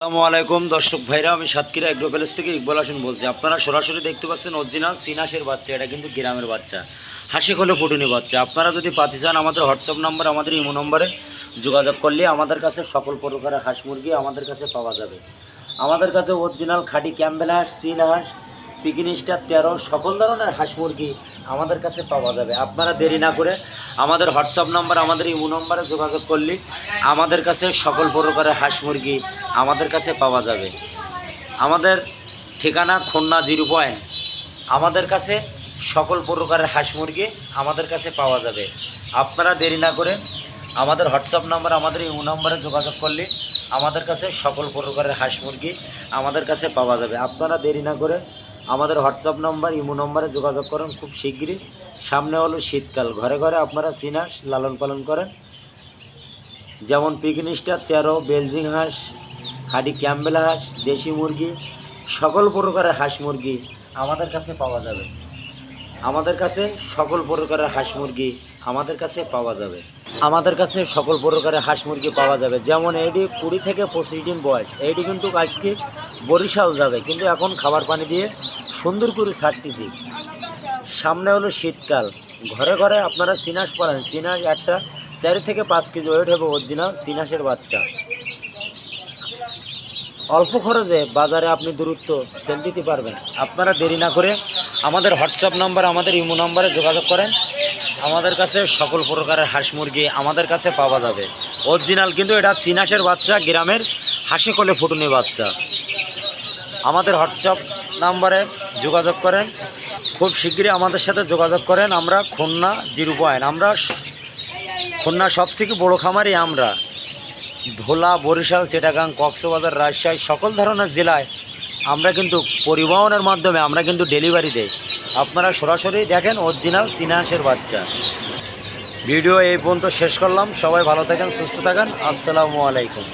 আসসালামু আলাইকুম দর্শক ভাইরা, আমি সাতক্ষীরা এগ্রো প্যালেস থেকে ইকবাল হোসেন বলছি। আপনারা সরাসরি দেখতে পাচ্ছেন অরিজিনাল সিনাসের বাচ্চা। এটা কিন্তু গ্রামের বাচ্চা, হাসি খোলে ফুটুনি বাচ্চা। আপনারা যদি পাতি চান, আমাদের হোয়াটসঅ্যাপ নাম্বার, আমাদের ইমো নম্বরে যোগাযোগ করলে আমাদের কাছে সকল প্রকারের হাঁস মুরগি আমাদের কাছে পাওয়া যাবে। আমাদের কাছে অরিজিনাল খাঁটি ক্যাম্বেল হাঁস, চীন হাঁস, পিকিন স্টার 13 সকল ধরনের হাঁস মুরগি আমাদের কাছে পাওয়া যাবে। আপনারা দেরি না করে আমাদের হোয়াটসঅ্যাপ নাম্বার, আমাদের ইমো নম্বরে যোগাযোগ করলে আমাদের কাছে সকল প্রকারের হাঁস মুরগি আমাদের কাছে পাওয়া যাবে। আমাদের ঠিকানা খুলনা 0 আমাদের কাছে সকল প্রকারের হাঁস মুরগি আমাদের কাছে পাওয়া যাবে। আপনারা দেরি না করে আমাদের হোয়াটসঅ্যাপ নাম্বার, আমাদের ইমো নম্বরে যোগাযোগ করলে আমাদের কাছে সকল প্রকারের হাঁস মুরগি আমাদের কাছে পাওয়া যাবে। আপনারা দেরি না করে আমাদের হোয়াটসঅ্যাপ নাম্বার, ইমো নম্বরে যোগাযোগ করেন। খুব শীঘ্রই সামনে হলো শীতকাল, ঘরে ঘরে আপনারা চীন হাঁস লালন পালন করেন, যেমন পিকিন স্টার 13, বেলজিং হাঁস, খাঁটি ক্যাম্বেল হাঁস, দেশি মুরগি, সকল প্রকারের হাঁস মুরগি আমাদের কাছে পাওয়া যাবে। আমাদের কাছে সকল প্রকারের হাঁস মুরগি আমাদের কাছে পাওয়া যাবে। আমাদের কাছে সকল প্রকারের হাঁস মুরগি পাওয়া যাবে, যেমন এটি 20 থেকে 25 দিন বয়স। এটি কিন্তু আজকে বরিশাল যাবে, কিন্তু এখন খাবার পানি দিয়ে সুন্দর করে ছাড়তেছি। সামনে হলো শীতকাল, ঘরে ঘরে আপনারা চীন হাঁস পালেন। চীন হাঁস একটা 4 থেকে 5 কেজি ওয়েট হবে অরিজিনাল চীন হাঁসের বাচ্চা। অল্প খরচে বাজারে আপনি দূরত্ব সেল দিতে পারবেন। আপনারা দেরি না করে আমাদের হোয়াটসঅ্যাপ নাম্বার, আমাদের ইমো নম্বরে যোগাযোগ করেন। আমাদের কাছে সকল প্রকারের হাঁস মুরগি আমাদের কাছে পাওয়া যাবে অরিজিনাল, কিন্তু এটা চীন হাঁসের বাচ্চা, গ্রামের হাসি কোলে ফুটুনি বাচ্চা। আমাদের হোয়াটসঅ্যাপ নাম্বারে যোগাযোগ করেন, খুব শীঘ্রই আমাদের সাথে যোগাযোগ করেন। আমরা খুলনা 0 আমরা খুলনা সবথেকে বড় খামারি। আমরা ভোলা, বরিশাল, চিটাগাং, কক্সবাজার, রাজশাহী সকল ধরনের জেলায় আমরা কিন্তু পরিবহনের মাধ্যমে আমরা কিন্তু ডেলিভারি দেই। আপনারা সরাসরি দেখেন অরিজিনাল চীন হাঁসের বাচ্চা। ভিডিও এই পর্যন্ত শেষ করলাম। সবাই ভালো থাকেন, সুস্থ থাকেন। আসসালামু আলাইকুম।